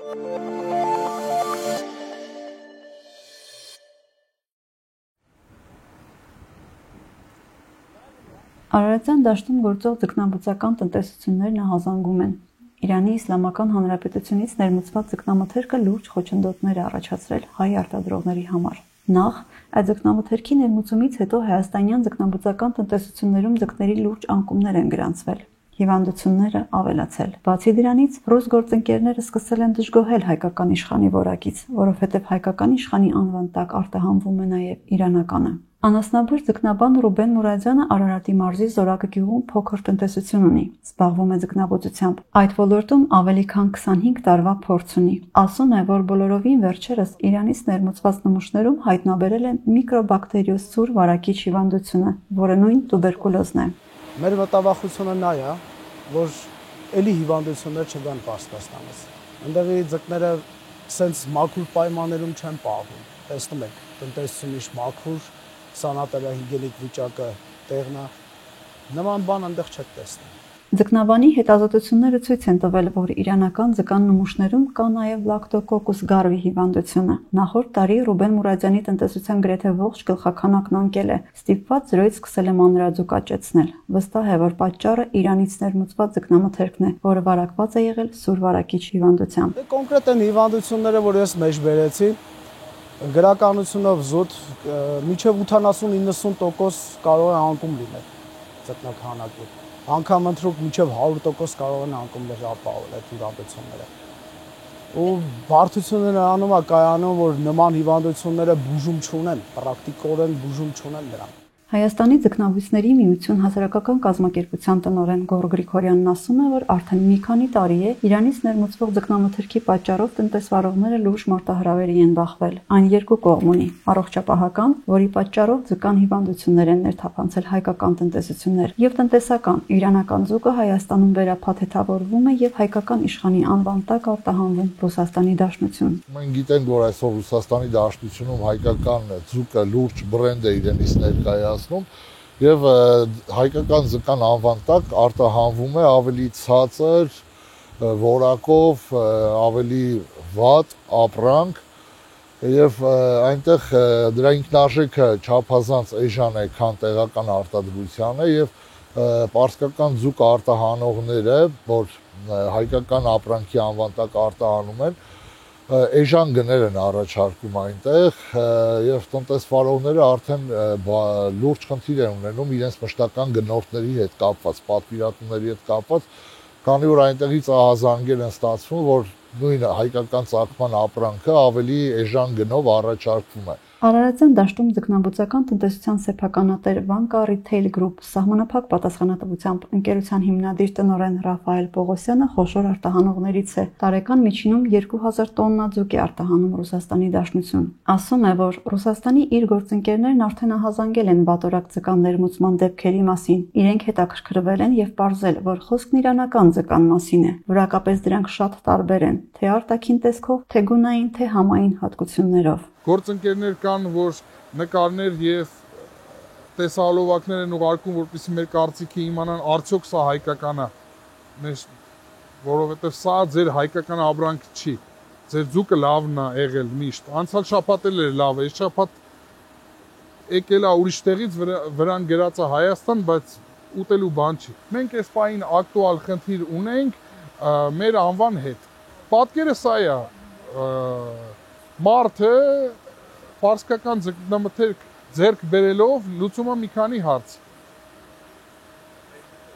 Արարատյան դաշտում գործող ձկնաբուծական տնտեսություններն ահազանգում են։ Իրանի Իսլամական Հանրապետությունից ներմուծված ձկնամթերքը լուրջ խոչընդոտներ է առաջացրել հայ արտադրողների համար։ Նախ, այդ ձկնամթերքի ներմուծումից հետո հայաստանյան ձկնաբուծական տնտեսություններում ձկների լուրջ անկումներ են գրանցվել։ Հիվանդությունները ավելացել։ Բացի դրանից, ռուս գործընկերները սկսել են դժգոհել հայկական իշխանի որակից, որովհետև հայկական իշխանի անվան տակ արտահանվում է նաև իրանականը։ Անասնաբույր ձկնաբան Ռուբեն Մուրադյանը Արարատի մարզի Զորակը գյուղում փոքր տնտեսություն ունի, զբաղվում է ձկնաբուծությամբ։ Այդ ոլորտում ավելի քան 25 տարվա փորձ ունի։ Ասում է, որ բոլորովին վերջերս Իրանից ներմուծված նմուշներում հայտնաբերել են միկրոբակտերիոզ սուր վարակիչ հիվանդությունը, որը նույն տուբերկուլոզն է։ Մեր մտավախությունը նա է, որ էլի հիվանդություններ չգան Պարսկաստանից։ Այնտեղի ձկները սենց մաքուր պայմաններում չեն պահվում։ Տեսնում եք, տնտեսությունը իշ մաքուր, սանիտարահիգիենիկ վիճակը տեղն է, նման բան այնտեղ չեք տեսնում։ Ձկնաբանի հետազոտությունները ցույց են տվել, որ իրանական ձկան նմուշներում կա նաև լակտոկոկուս գարվի հիվանդությունը։ Նախորդ տարի Ռուբեն Մուրադյանի տնտեսության գրեթե ողջ գլխաքանակն անկել է, ստիպված զրոյից սկսել է մանրաձուկ աճեցնել։ Վստահ է, որ պատճառը Իրանից ներմուծված ձկնամթերքն է, որը վարակված է եղել սուր վարակիչ հիվանդությամբ։ Կոնկրետ այն հիվանդությունները, որ ես մեջ բերեցի, գրականությունով զուտ մինչև 80-90% կարող է անկում լինել ձկնաքանակի։ Անգամ ընտրուկ մինչև 100% կարող են անկումներ ապահովել այդ հիվանդությունները։ Ու բարդությունը նրանում է կայանում, որ նման հիվանդությունները բուժում չունեն, պրակտիկորեն բուժում չունեն նրանք։ Հայաստանի ձկնաբույսների միություն հասարակական կազմակերպության տնօրեն Գոռ Գրիգորյանն ասում է, որ արդեն մի քանի տարի է Իրանից ներմուծվող ձկնամթերքի պատճառով տնտեսվարողները լուրջ մարտահրավերի են բախվել։ Այն երկու կողմ ունի՝ առողջապահական, որի պատճառով ձկան հիվանդություններ են ներթափանցել հայկական տնտեսություններ, եւ տնտեսական՝ իրանական ձուկը Հայաստանում վերափաթեթավորվում է եւ հայկական իշխանի անվան տակ արտահանվում Ռուսաստանի Դաշնություն։ Մենք գիտենք, որ այսօր Ռուսաստանի Դաշնությունում հայկական ձուկը լուրջ բրենդ է իրենից ներկայացնում եւ հայկական ձկան անվան տակ արտահանվում է ավելի ցածր որակով, ավելի վատ ապրանք եւ այնտեղ դրա ինքնարժեքը չափազանց էժան է, քան տեղական արտադրությանը եւ պարսկական ձուկ արտահանողները, որ հայկական ապրանքի անվան տակ արտահանում են, էժան գներ են առաջարկում այնտեղ եւ տնտեսվարողները արդեն լուրջ խնդիր են ունենում իրենց մշտական գնորդների հետ կապված, պատվիրատուների հետ կապված, քանի որ այնտեղից ահազանգեր են ստացվում, որ նույն հայկական ծագման ապրանքը ավելի էժան գնով առաջարկվում է։ Արարատյան դաշտում ձկնաբուծական տնտեսության սեփականատեր Վանկա Ռիթեյլ Գրուպ սահմանափակ պատասխանատվությամբ ընկերության հիմնադիր տնօրեն Ռաֆայել Պողոսյանը խոշոր արտահանողներից է։ Տարեկան միջինում 2000 տոննա ձուկ է արտահանում Ռուսաստանի Դաշնություն։ Ասում է, որ Ռուսաստանի իր գործընկերներն արդեն ահազանգել են վատորակ ձկան ներմուծման դեպքերի մասին։ Իրենք հետաքրքրվել են եւ պարզել, որ խոսքն իրանական ձկան մասին է։ Որակապես դրանք շատ տարբեր են, թե արտաքին տեսքով, թե գունային, թե համային հատկություններով։ Գործընկերներ կան, որ նկարներ եւ տեսահոլովակներ են ուղարկում, որպեսզի մեր կարծիքը իմանան արդյոք սա հայկական է, որովհետեւ սա ձեր հայկական ապրանք չի։ Ձեր ձուկը լավն է եղել միշտ։ Անցյալ շաբաթ էլ էր լավ, այս շաբաթ եկել է ուրիշ տեղից, վրան գրած է Հայաստան, բայց ուտելու բան չի։ Մենք այս պահին ակտուալ խնդիր ունենք մեր անվան հետ։ Պատկերը սա է, մարդը պարսկական ձկնամթերք ձեռք բերելով լուծում է մի քանի հարց։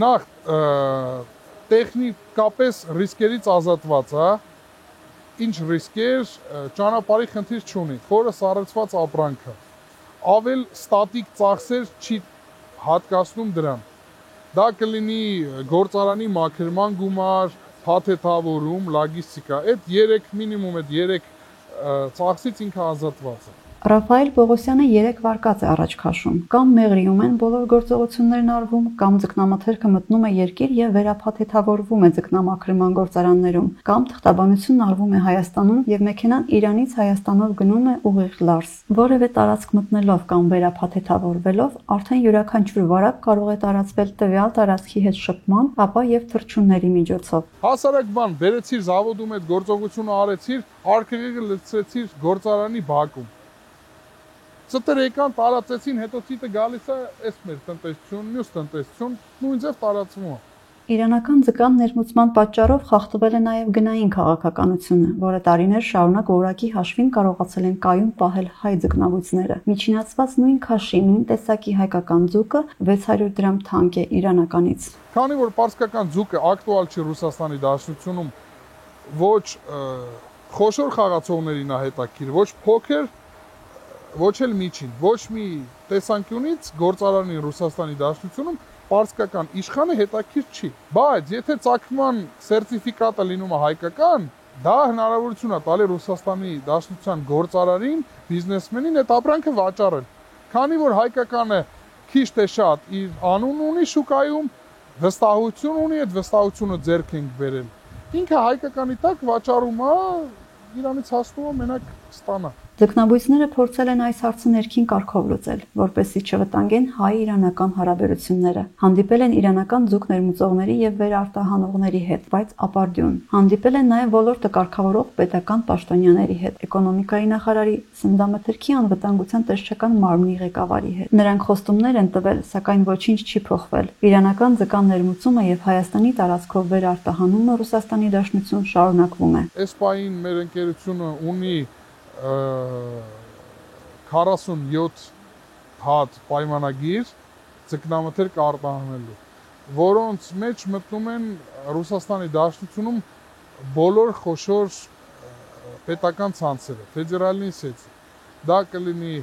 Նախ տեխնիկապես ռիսկերից ազատված է, ինչ ռիսկեր, ճանապարհի խնդիր չունի, խորը սառեցված ապրանքը։ Ավել ստատիկ ծախսեր չի հատկացնում դրան։ Դա կլինի գործարանի մաքրման գումար, փաթեթավորում, լոգիստիկա, այդ 3 մինիմում այդ 3 ծախսից ինքը ազատված է։ Ռաֆայել Պողոսյանը 3 վարկած է առաջ քաշում։ Կամ մեղրիում են բոլոր գործողություններն արվում, կամ ձկնամթերքը մտնում է երկիր եւ վերափաթեթավորվում է ձկնամաքրման գործարաններում, կամ թղթաբանությունն արվում է Հայաստանում եւ մեքենան Իրանից Հայաստանով գնում է ուղիղ Լարս։ Որևէ տարածք մտնելով կամ վերափաթեթավորվելով արդեն յուրաքանչյուր վարակ կարող է տարածվել տվյալ տարածքի հետ շփման, ապա եւ թռչունների միջոցով։ Հասարակ բան, բերեցիր զավոդում այդ գործողությունը արեցիր, արկղերը լցրեցիր գործարանի բակում։ Ծտեր եկան, տարածեցին, հետո ցիտը գալիս է, էս մեր տնտեսություն, մյուս տնտեսություն, նույն ձև տարածվում է։ Իրանական ձկան ներմուծման պատճառով խախտվել է նաև գնային քաղաքականությունը, որը տարիներ շարունակ որակի հաշվին կարողացել են կայուն պահել հայ ձկնաբույծները։ Միջինացված նույն քաշի, նույն տեսակի հայկական ձուկը 600 դրամ թանկ է իրանականից։ Քանի որ պարսկական ձուկը ակտուալ չի Ռուսաստանի Դաշնությունում, ոչ խոշոր խաղացողներին է հետաքրքիր, ոչ փոքր, ոչ էլ միջին, ոչ մի տեսանկյունից գործարանի Ռուսաստանի Դաշնությունում պարսկական իշխանը հետաքրքիր չի, բայց եթե ծագման սերտիֆիկատը լինում է հայկական, դա հնարավորություն է տալի Ռուսաստանի Դաշնության գործարարին, բիզնեսմենին այդ ապրանքը վաճառել։ Քանի որ հայկականը քիչ թե շատ իր անուն ունի շուկայում, վստահություն ունի, այդ վստահությունը ձեռք ենք բերել։ Ինքը հայկականի տակ վաճառում է, Իրանից հասնում է մենակ ստանա։ Ձկնաբույծները փորձել են այս հարցը ներքին կարգով լուծել, որպեսզի չվտանգեն հայ-իրանական հարաբերությունները։ Հանդիպել են իրանական ձուկ ներմուծողների եւ վերարտահանողների հետ, բայց ապարդյուն։ Հանդիպել են նաեւ ոլորտը կարգավորող պետական պաշտոնյաների հետ, էկոնոմիկայի նախարարի, սննդամթերքի անվտանգության տեսչական մարմնի ղեկավարի հետ։ Նրանք խոստումներ են տվել, սակայն ոչինչ չի փոխվել։ Իրանական ձկան ներմուծումը եւ Հայաստանի տարածքով վերարտահանումը Ռուսաստանի Դաշնություն շարունակվում է։ Այս պահին մեր ընկերությունը ունի 47 հատ պայմանագիր ձկնամթերք արտահանելու, որոնց մեջ մտնում են Ռուսաստանի Դաշնությունում բոլոր խոշոր պետական ցանցերը, ֆեդերալնի սեցի։ Դա կլինի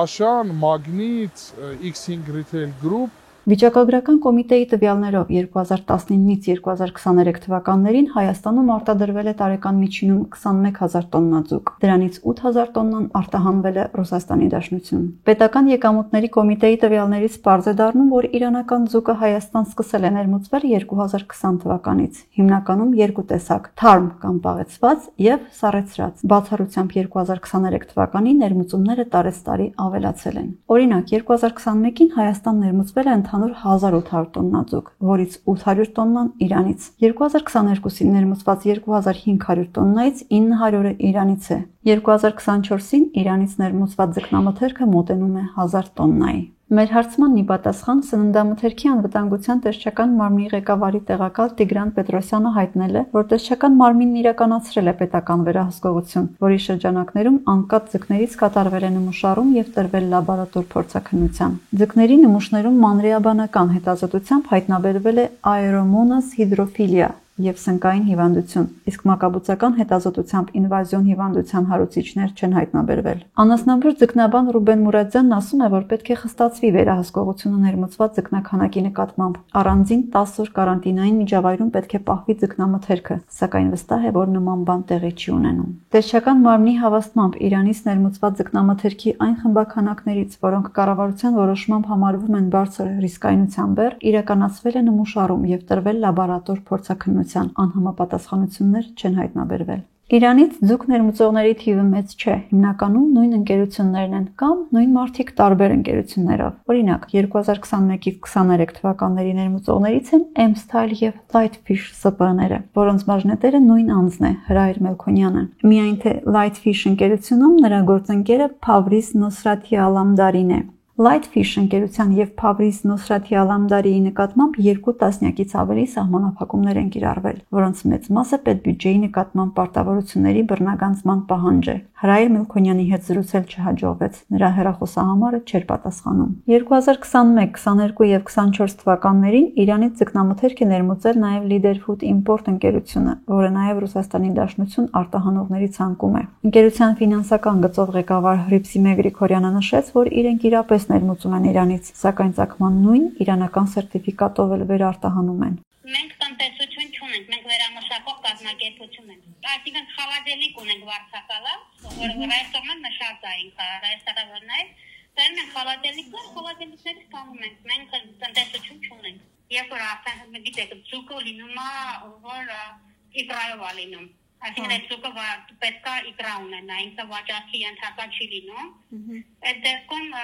Աշան, Մագնիտ, X5 Retail Group։ Վիճակագրական կոմիտեի տվյալներով 2019-ից 2023 թվականներին Հայաստանում արտադրվել է տարեկան միջինում 21000 տոննա ձուկ, դրանից 8000 տոննան արտահանվել է Ռուսաստանի Դաշնություն։ Պետական եկամուտների կոմիտեի տվյալներից պարզ է դառնում, որ իրանական ձուկը Հայաստան սկսել է ներմուծվել 2020 թվականից, հիմնականում երկու տեսակ՝ թարմ կամ պաղեցված եւ սառեցրած։ Բացառությամբ 2023 թվականի ներմուծումները տարեցտարի ավելացել են։ Օրինակ, 2021-ին Հայաստան ներմուծվել է ընդհանուր 1800 տոննա ձուկ, որից 800 տոննան Իրանից։ 2022-ին ներմուծված 2500 տոննայից 900-ը Իրանից է։ 2024-ին Իրանից ներմուծված ձկնամթերքը մոտենում է 1000 տոննայի։ Մեր հարցմանն ի պատասխան սննդամթերքի անվտանգության տեսչական մարմնի ղեկավարի տեղակալ Տիգրան Պետրոսյանը հայտնել է, որ տեսչական մարմինն իրականացրել է պետական վերահսկողություն, որի շրջանակներում անկատ ձկներից կատարվել է նմուշառում եւ տրվել լաբորատոր փորձաքննության։ Ձկների նմուշներում մանրեաբանական հետազոտությամբ հայտնաբերվել է Aeromonas hydrophilia եւ սնկային հիվանդություն, իսկ մակաբուծական հետազոտությամբ ինվազիոն հիվանդության հարուցիչներ չեն հայտնաբերվել։ Անասնաբուժ ձկնաբան Ռուբեն Մուրադյանն ասում է, որ պետք է խստացվի վերահսկողությունը ներմուծված ձկնաքանակի նկատմամբ։ Առանձին 10 օր կարանտինային միջավայրում պետք է պահվի ձկնամթերքը, սակայն վստահ է, որ նման բան տեղի չի ունենում։ Տեսչական մարմնի հավաստմամբ Իրանից ներմուծված ձկնամթերքի այն խմբաքանակներից, որոնք կառավարության որոշմամբ համարվում են բարձր ռիսկայնության բեռ, իրականացվել է նմուշառում եւ տրվել լաբորատոր փորձաքննության, անհամապատասխանություններ չեն հայտնաբերվել։ Իրանից ձուկ ներմուծողների թիվը մեծ չէ, հիմնականում նույն ընկերություններն են կամ նույն մարդիկ տարբեր ընկերություններով։ Օրինակ, 2021-ից 23 թվականների ներմուծողներից են M-Style եւ Lightfish ՍՊ-ները, որոնց բաժնետերը նույն անձն է՝ Հրայր Մելքոնյանը։ Միայն թե Lightfish ընկերությունում նրա գործընկերը Փավրիս Նոսրաթի Ալամդարին է։ Lightfish ընկերության եւ Փավրիս Նոսրաթի Ալամդարիի նկատմամբ 2 տասնյակից ավելի սահմանափակումներ են կիրառվել, որոնց մեծ մասը պետբյուջեի նկատմամբ պարտավորությունների բռնագանձման պահանջ է։ Հրայր Մելքոնյանի հետ զրուցել չհաջողվեց, նրա հեռախոսահամարը չէր պատասխանում։ 2021, 22 եւ 24 թվականներին Իրանից ձկնամթերք է ներմուծել նաեւ Leader Food Import ընկերությունը, որը նաեւ Ռուսաստանի Դաշնություն արտահանողների ցանկում է։ Ընկերության ֆինանսական գծով ղեկավար Հրիփսիմե Գրիգորյանը նշեց, որ իրենք իրապես ներմուծում են Իրանից, սակայն ցակման նույն իրանական սերտիֆիկատով էլ վերարտահանում են։ Մենք տնտեսություն չունենք, մենք վերամշակող կազմակերպություն են։ Այսինքն խալադելիկ ունենք վարձակալը, որը Հայաստանում նշած է ինքը, Հայաստանն է։ Դեռ մենք խալադելիկները ստանում ենք, մենք տնտեսություն չունենք։ Երբ որ արդեն գիտեք, ձուկը լինում է, որ իբրայով է լինում։ Այսինքն այդ ձուկը պետք է իբրա ունենա, ինքը վաճառքի ենթակա չի լինում։ Այդ դեպքում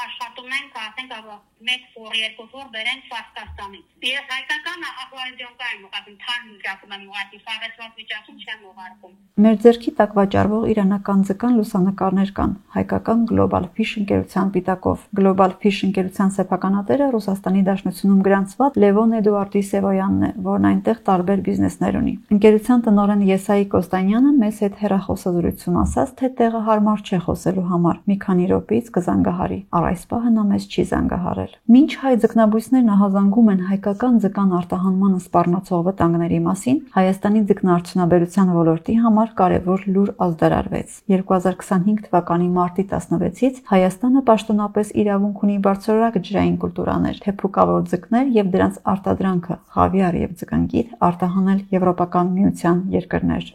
աշխատում ենք, ասենք, 1 ֆոր, 2 ֆոր բերենք Պարսկաստանից։ Ես հայկական ախլարիդիոնկա եմ ուղարկում, թարմ վիճակում եմ ուղարկում, ֆաղեցված վիճակում չեմ ուղարկում։ Մեր ձեռքի տակ վաճառվող իրանական ձկան լուսանկարներ կան հայկական Global Fish ընկերության պիտակով։ Global Fish ընկերության սեփականատերը Ռուսաստանի Դաշնությունում գրանցված Լևոն Էդուարդի Սևոյանն է, որն այնտեղ տարբեր բիզնեսներ ունի։ Ընկերության տնօրեն Եսայի Կոստանյանը մեզ հետ հեռախոսազրույցում ասաց, թե տեղը հարմար չէ խոսելու համար։ Մի քանի րոպեից կզանգահարի։ Առ այս պահը նա մեզ չի զանգահարել։ Մինչ հայ ձկնաբույսներն ահազանգում են հայկական ձկան արտահանմանը սպառնացող վտանգների մասին, Հայաստանի ձկնարդյունաբերության ոլորտի համար կարևոր լուր ազդարարվեց։ 2025 թվականի մարտի 16-ից Հայաստանը պաշտոնապես իրավունք ունի բարձրորակ ջրային կուլտուրաներ, թեփուկավոր ձկներ եւ դրանց արտադրանքը՝ խավիար եւ ձկնկիթ արտահանել Եվրոպական միության երկրներ։